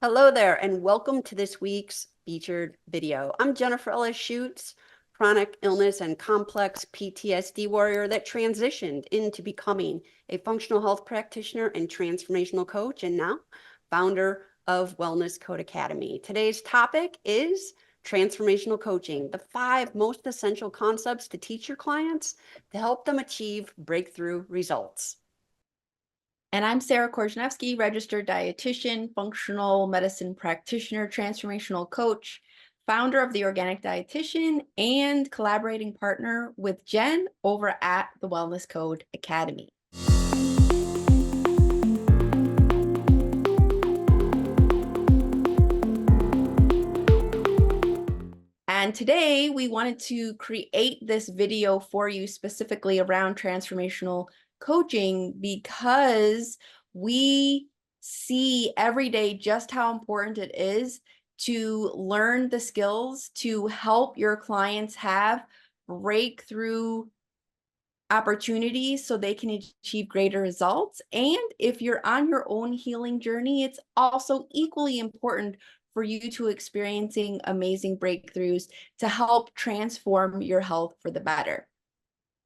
Hello there, and welcome to this week's featured video. I'm Jennifer Ellis Schutz, chronic illness and complex PTSD warrior that transitioned into becoming a functional health practitioner and transformational coach, and now founder of Wellness Code Academy. Today's topic is transformational coaching, the 5 most essential concepts to teach your clients to help them achieve breakthrough results. And I'm Sara Korzeniewski, registered dietitian, functional medicine practitioner, transformational coach, founder of The Organic Dietitian, and collaborating partner with Jen over at the Wellness Code Academy. And today we wanted to create this video for you specifically around transformational coaching because we see every day just how important it is to learn the skills to help your clients have breakthrough opportunities so they can achieve greater results. And if you're on your own healing journey, it's also equally important for you to experiencing amazing breakthroughs to help transform your health for the better.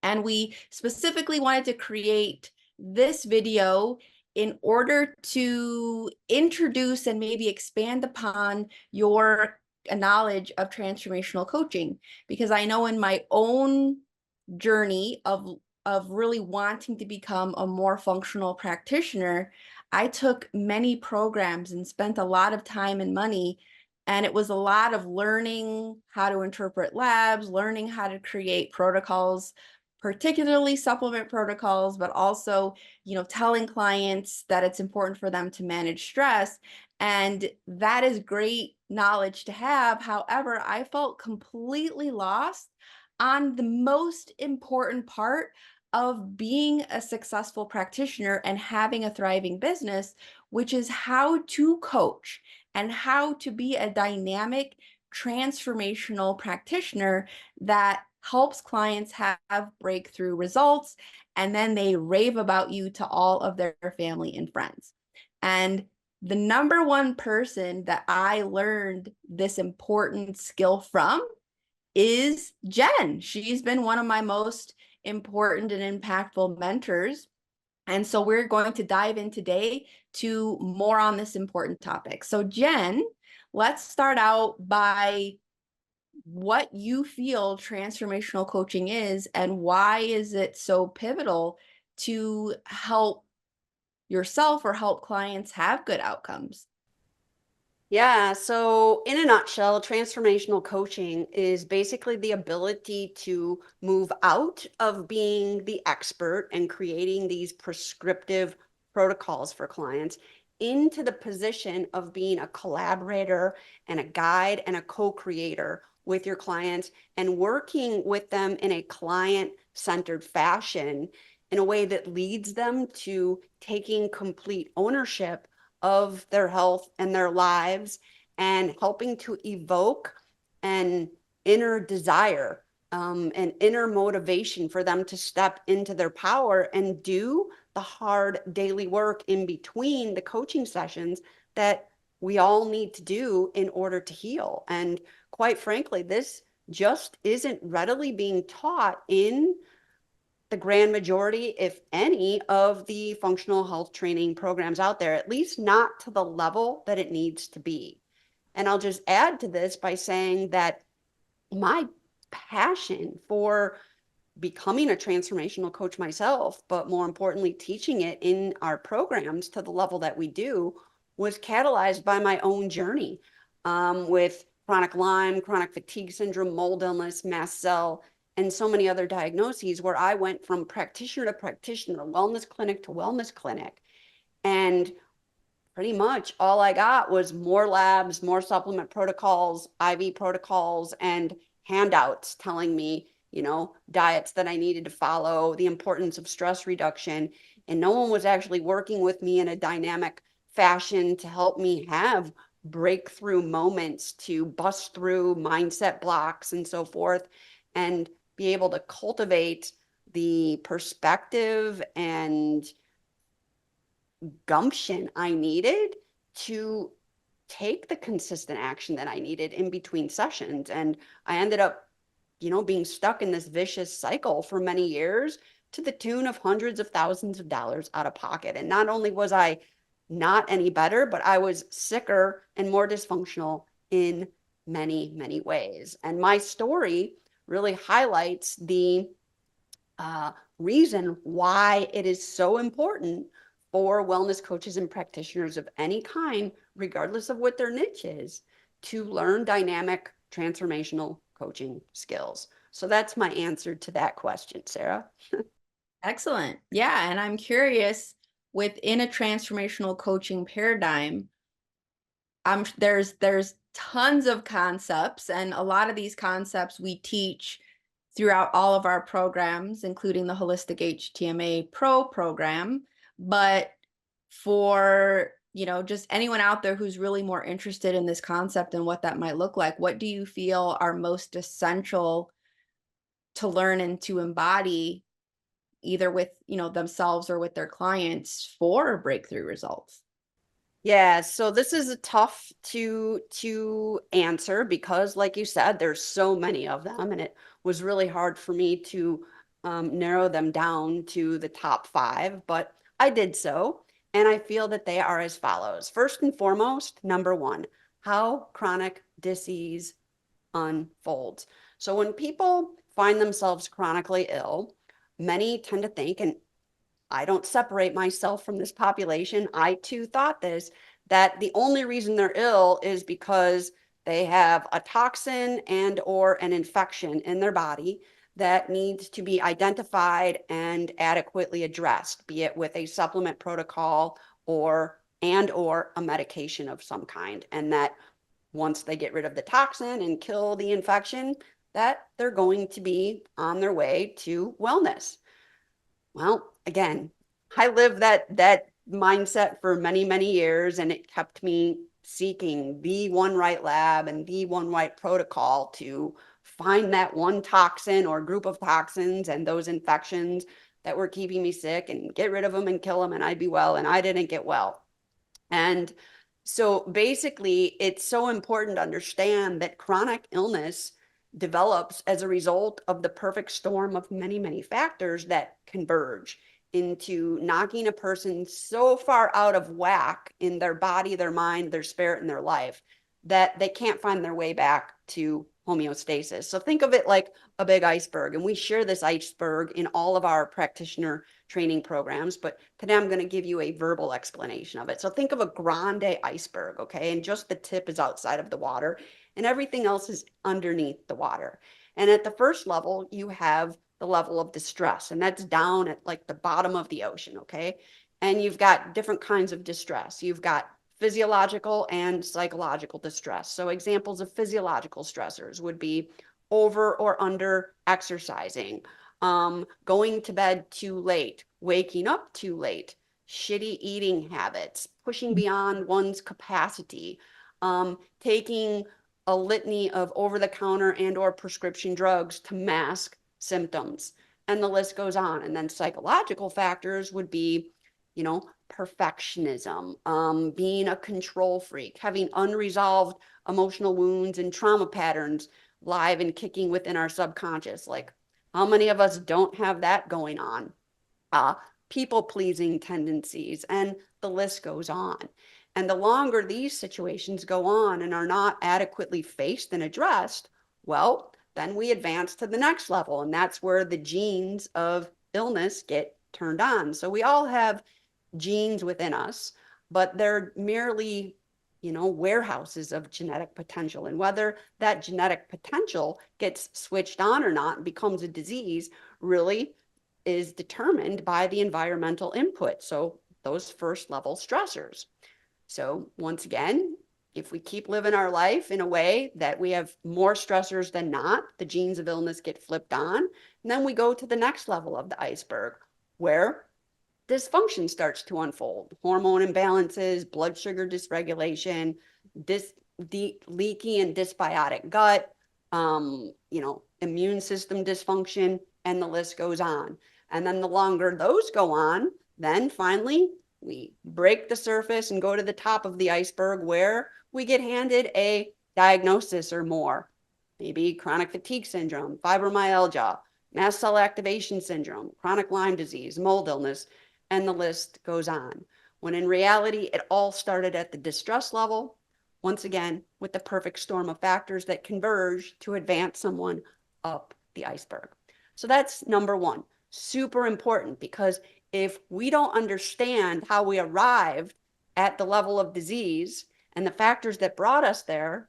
And we specifically wanted to create this video in order to introduce and maybe expand upon your knowledge of transformational coaching, because I know in my own journey of really wanting to become a more functional practitioner, I took many programs and spent a lot of time and money, and it was a lot of learning how to interpret labs, learning how to create protocols, particularly supplement protocols, but also, telling clients that it's important for them to manage stress. And that is great knowledge to have. However, I felt completely lost on the most important part of being a successful practitioner and having a thriving business, which is how to coach and how to be a dynamic, transformational practitioner that helps clients have breakthrough results, and then they rave about you to all of their family and friends. And the number one person that I learned this important skill from is Jen. She's been one of my most important and impactful mentors. And so we're going to dive in today to more on this important topic. So Jen, let's start out by what you feel transformational coaching is and why is it so pivotal to help yourself or help clients have good outcomes? Yeah, so in a nutshell, transformational coaching is basically the ability to move out of being the expert and creating these prescriptive protocols for clients into the position of being a collaborator and a guide and a co-creator with your clients and working with them in a client-centered fashion in a way that leads them to taking complete ownership of their health and their lives and helping to evoke an inner desire, an inner motivation for them to step into their power and do the hard daily work in between the coaching sessions that we all need to do in order to heal. And quite frankly, this just isn't readily being taught in the grand majority, if any, of the functional health training programs out there, at least not to the level that it needs to be. And I'll just add to this by saying that my passion for becoming a transformational coach myself, but more importantly, teaching it in our programs to the level that we do, was catalyzed by my own journey with chronic Lyme, chronic fatigue syndrome, mold illness, mast cell, and so many other diagnoses, where I went from practitioner to practitioner, wellness clinic to wellness clinic. And pretty much all I got was more labs, more supplement protocols, IV protocols, and handouts telling me, diets that I needed to follow, the importance of stress reduction. And no one was actually working with me in a dynamic fashion to help me have breakthrough moments to bust through mindset blocks and so forth, and be able to cultivate the perspective and gumption I needed to take the consistent action that I needed in between sessions. And I ended up, being stuck in this vicious cycle for many years to the tune of hundreds of thousands of dollars out of pocket. And not only was I not any better, but I was sicker and more dysfunctional in many, many ways. And my story really highlights the reason why it is so important for wellness coaches and practitioners of any kind, regardless of what their niche is, to learn dynamic transformational coaching skills. So that's my answer to that question, Sara. Excellent. Yeah. And I'm curious, within a transformational coaching paradigm, there's tons of concepts, and a lot of these concepts we teach throughout all of our programs, including the Holistic HTMA Pro program. But for, just anyone out there who's really more interested in this concept and what that might look like, what do you feel are most essential to learn and to embody, either with, themselves or with their clients, for breakthrough results? Yeah, so this is a tough to answer because, like you said, there's so many of them, and it was really hard for me to narrow them down to the top five, but I did so, and I feel that they are as follows. First and foremost, number one, how chronic disease unfolds. So when people find themselves chronically ill, many tend to think, and I don't separate myself from this population. I too thought this, that the only reason they're ill is because they have a toxin and or an infection in their body that needs to be identified and adequately addressed, be it with a supplement protocol or a medication of some kind. And that once they get rid of the toxin and kill the infection, that they're going to be on their way to wellness. Well, again, I lived that mindset for many, many years, and it kept me seeking the one right lab and the one right protocol to find that one toxin or group of toxins and those infections that were keeping me sick and get rid of them and kill them and I'd be well, and I didn't get well. And so basically, it's so important to understand that chronic illness develops as a result of the perfect storm of many, many factors that converge into knocking a person so far out of whack in their body, their mind, their spirit, and their life that they can't find their way back to homeostasis. So think of it like a big iceberg. And we share this iceberg in all of our practitioner training programs, but today I'm going to give you a verbal explanation of it. So think of a grande iceberg, okay? And just the tip is outside of the water and everything else is underneath the water. And at the first level, you have the level of distress, and that's down at like the bottom of the ocean, okay? And you've got different kinds of distress. You've got physiological and psychological distress. So examples of physiological stressors would be over or under exercising, going to bed too late, waking up too late, shitty eating habits, pushing beyond one's capacity, taking a litany of over-the-counter and or prescription drugs to mask symptoms. And the list goes on. And then psychological factors would be, perfectionism, being a control freak, having unresolved emotional wounds and trauma patterns live and kicking within our subconscious. Like, how many of us don't have that going on? Uh, People pleasing tendencies, and the list goes on. And the longer these situations go on and are not adequately faced and addressed, well, then we advance to the next level. And that's where the genes of illness get turned on. So we all have genes within us, but they're merely, warehouses of genetic potential. And whether that genetic potential gets switched on or not and becomes a disease really is determined by the environmental input. So those first level stressors. So once again, if we keep living our life in a way that we have more stressors than not, the genes of illness get flipped on. And then we go to the next level of the iceberg where dysfunction starts to unfold. Hormone imbalances, blood sugar dysregulation, leaky and dysbiotic gut, immune system dysfunction, and the list goes on. And then the longer those go on, then finally We break the surface and go to the top of the iceberg where we get handed a diagnosis or more. Maybe chronic fatigue syndrome, fibromyalgia, mast cell activation syndrome, chronic Lyme disease, mold illness, and the list goes on. When in reality, it all started at the distress level, once again, with the perfect storm of factors that converge to advance someone up the iceberg. So that's number one. Super important, because if we don't understand how we arrived at the level of disease and the factors that brought us there,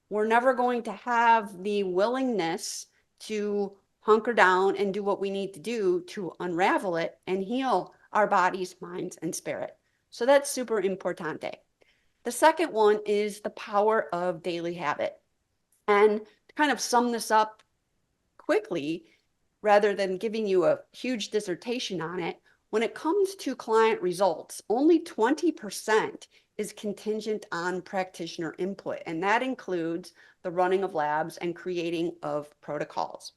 we're never going to have the willingness to hunker down and do what we need to do to unravel it and heal our bodies, minds, and spirit. So that's super importante. The second one is the power of daily habit. And to kind of sum this up quickly, rather than giving you a huge dissertation on it, when it comes to client results, only 20% is contingent on practitioner input, and that includes the running of labs and creating of protocols.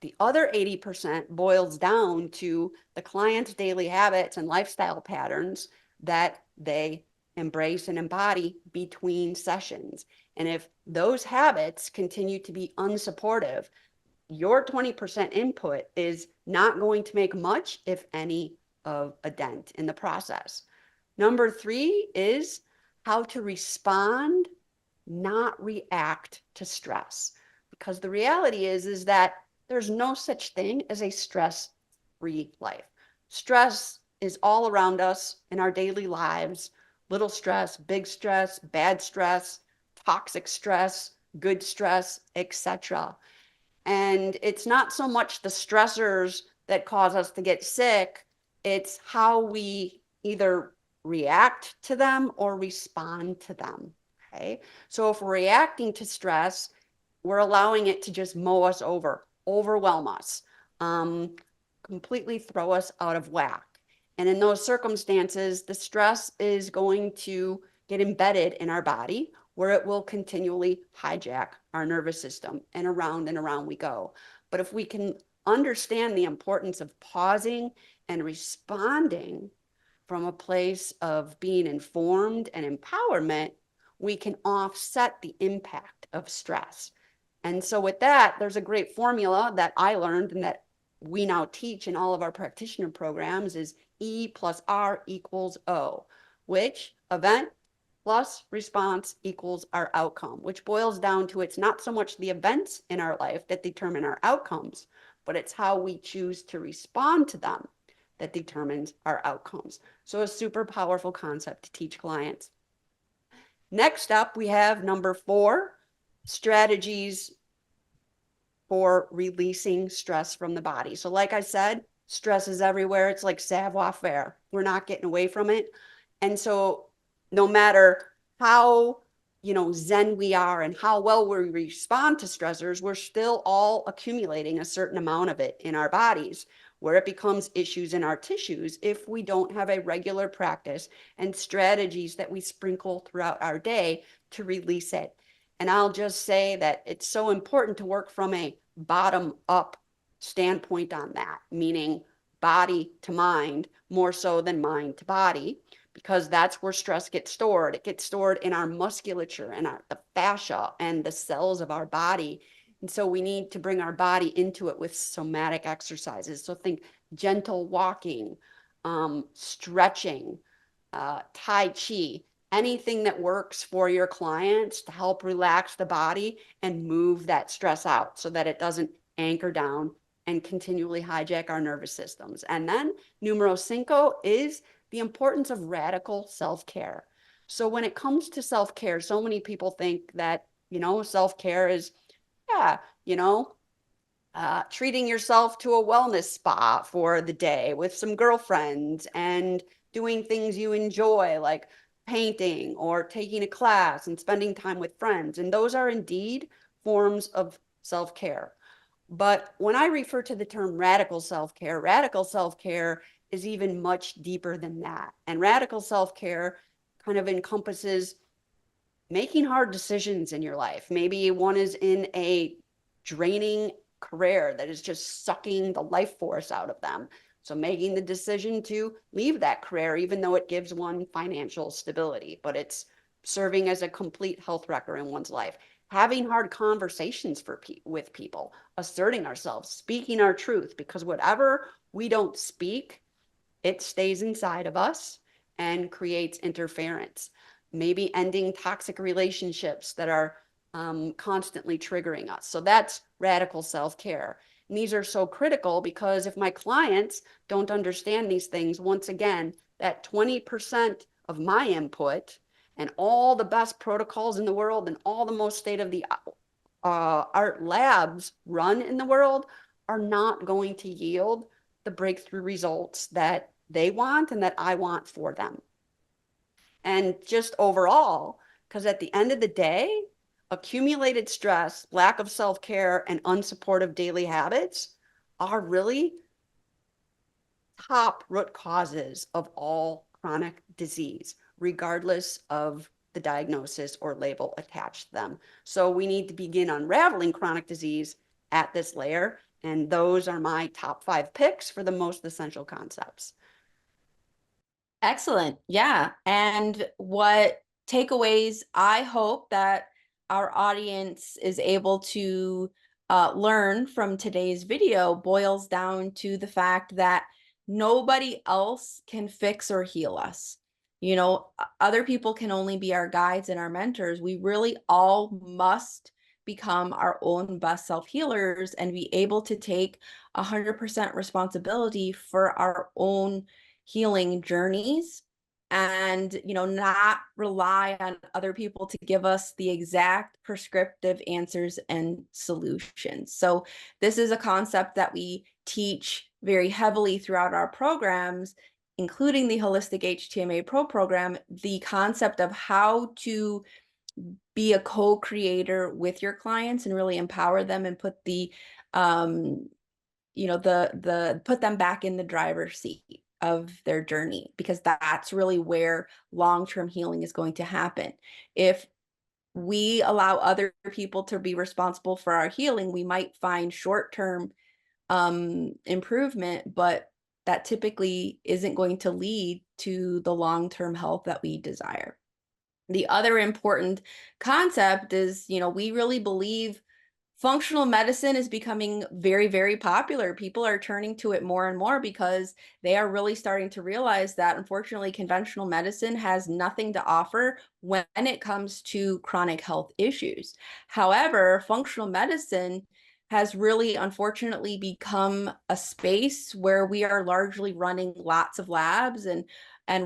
The other 80% boils down to the client's daily habits and lifestyle patterns that they embrace and embody between sessions. And if those habits continue to be unsupportive, your 20% input is not going to make much, if any, of a dent in the process. Number three is how to respond, not react to stress. Because the reality is that there's no such thing as a stress-free life. Stress is all around us in our daily lives. Little stress, big stress, bad stress, toxic stress, good stress, etc. And it's not so much the stressors that cause us to get sick, it's how we either react to them or respond to them. Okay. So if we're reacting to stress, we're allowing it to just mow us over, overwhelm us, completely throw us out of whack. And in those circumstances, the stress is going to get embedded in our body, where it will continually hijack our nervous system, and around we go. But if we can understand the importance of pausing and responding from a place of being informed and empowerment, we can offset the impact of stress. And so with that, there's a great formula that I learned and that we now teach in all of our practitioner programs is E plus R equals O, which event plus response equals our outcome, which boils down to it's not so much the events in our life that determine our outcomes, but it's how we choose to respond to them that determines our outcomes. So a super powerful concept to teach clients. Next up, we have number 4, strategies for releasing stress from the body. So like I said, stress is everywhere. It's like savoir-faire. We're not getting away from it. And so no matter how, zen we are and how well we respond to stressors, we're still all accumulating a certain amount of it in our bodies, where it becomes issues in our tissues if we don't have a regular practice and strategies that we sprinkle throughout our day to release it. And I'll just say that it's so important to work from a bottom up standpoint on that, meaning body to mind more so than mind to body, because that's where stress gets stored. It gets stored in our musculature and the fascia and the cells of our body. And so we need to bring our body into it with somatic exercises. So think gentle walking, stretching, Tai Chi, anything that works for your clients to help relax the body and move that stress out so that it doesn't anchor down and continually hijack our nervous systems. And then numero 5 is the importance of radical self-care. So when it comes to self-care, so many people think that, self-care is, yeah, treating yourself to a wellness spa for the day with some girlfriends and doing things you enjoy, like painting or taking a class and spending time with friends. And those are indeed forms of self-care. But when I refer to the term radical self-care is even much deeper than that. And radical self-care kind of encompasses making hard decisions in your life. Maybe one is in a draining career that is just sucking the life force out of them. So making the decision to leave that career, even though it gives one financial stability, but it's serving as a complete health wrecker in one's life. Having hard conversations with people, asserting ourselves, speaking our truth, because whatever we don't speak, it stays inside of us and creates interference. Maybe ending toxic relationships that are constantly triggering us. So that's radical self care. And these are so critical because if my clients don't understand these things, once again, that 20% of my input and all the best protocols in the world and all the most state of the art labs run in the world are not going to yield the breakthrough results that they want and that I want for them. And just overall, because at the end of the day, accumulated stress, lack of self care, and unsupportive daily habits are really top root causes of all chronic disease, regardless of the diagnosis or label attached to them. So we need to begin unraveling chronic disease at this layer. And those are my top 5 picks for the most essential concepts. Excellent. Yeah. And what takeaways I hope that our audience is able to learn from today's video boils down to the fact that nobody else can fix or heal us. You know, other people can only be our guides and our mentors. We really all must become our own best self healers and be able to take 100% responsibility for our own healing journeys, and not rely on other people to give us the exact prescriptive answers and solutions. So this is a concept that we teach very heavily throughout our programs, including the Holistic HTMA Pro program, the concept of how to be a co-creator with your clients and really empower them and put the put them back in the driver's seat of their journey, because that's really where long-term healing is going to happen. If we allow other people to be responsible for our healing, we might find short-term improvement, but that typically isn't going to lead to the long-term health that we desire. The other important concept is, we really believe functional medicine is becoming very, very popular. People are turning to it more and more because they are really starting to realize that, unfortunately, conventional medicine has nothing to offer when it comes to chronic health issues. However, functional medicine has really, unfortunately, become a space where we are largely running lots of labs and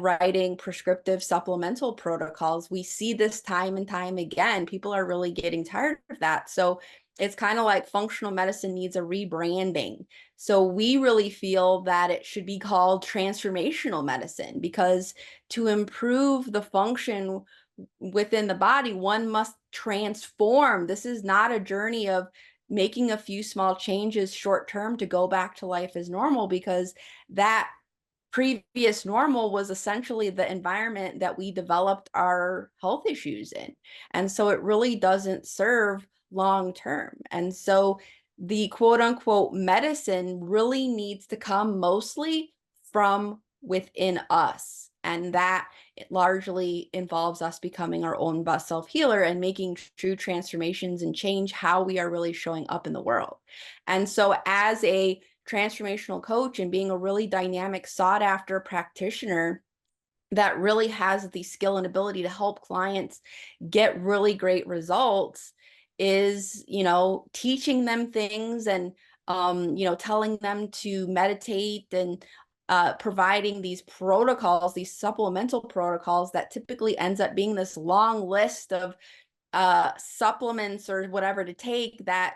writing prescriptive supplemental protocols. We see this time and time again. People are really getting tired of that. So it's kind of like functional medicine needs a rebranding. So we really feel that it should be called transformational medicine, because to improve the function within the body, one must transform. This is not a journey of making a few small changes short term to go back to life as normal, because that previous normal was essentially the environment that we developed our health issues in. And so it really doesn't serve long term. And so the quote unquote medicine really needs to come mostly from within us. And that it largely involves us becoming our own best self healer and making true transformations and change how we are really showing up in the world. And so as a transformational coach and being a really dynamic, sought after practitioner that really has the skill and ability to help clients get really great results is, teaching them things and, telling them to meditate and providing these protocols, these supplemental protocols that typically ends up being this long list of supplements or whatever to take that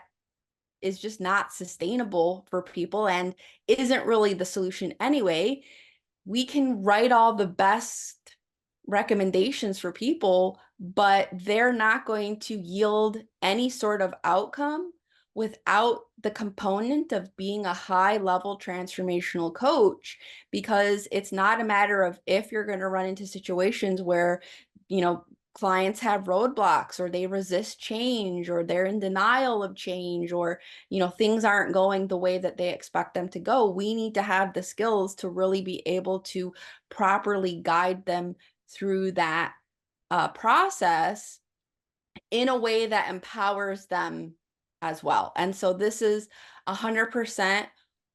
is just not sustainable for people and isn't really the solution anyway. We can write all the best recommendations for people, but they're not going to yield any sort of outcome without the component of being a high level transformational coach, because it's not a matter of if you're going to run into situations where, clients have roadblocks, or they resist change, or they're in denial of change, or things aren't going the way that they expect them to go, we need to have the skills to really be able to properly guide them through that process in a way that empowers them as well. And so this is 100%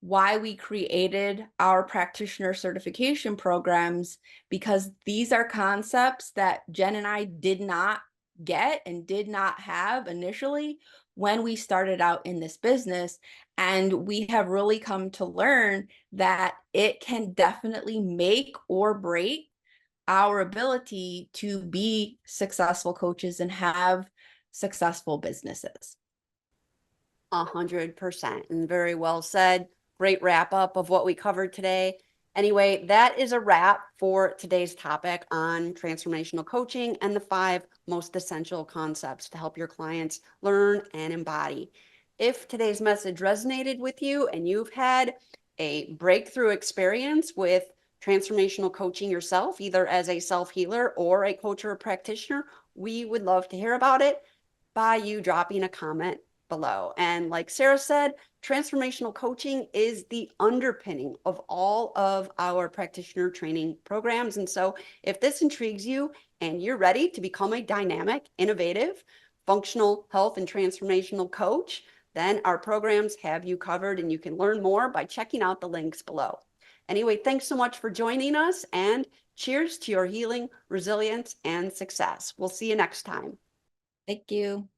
why we created our practitioner certification programs, because these are concepts that Jen and I did not get and did not have initially when we started out in this business. And we have really come to learn that it can definitely make or break our ability to be successful coaches and have successful businesses. 100%. And very well said. Great wrap up of what we covered today. Anyway, that is a wrap for today's topic on transformational coaching and the 5 most essential concepts to help your clients learn and embody. If today's message resonated with you and you've had a breakthrough experience with transformational coaching yourself, either as a self-healer or a coach or a practitioner, we would love to hear about it by you dropping a comment below. And like Sara said, transformational coaching is the underpinning of all of our practitioner training programs. And so if this intrigues you and you're ready to become a dynamic, innovative, functional health and transformational coach, then our programs have you covered, and you can learn more by checking out the links below. Anyway, thanks so much for joining us, and cheers to your healing, resilience, and success. We'll see you next time. Thank you.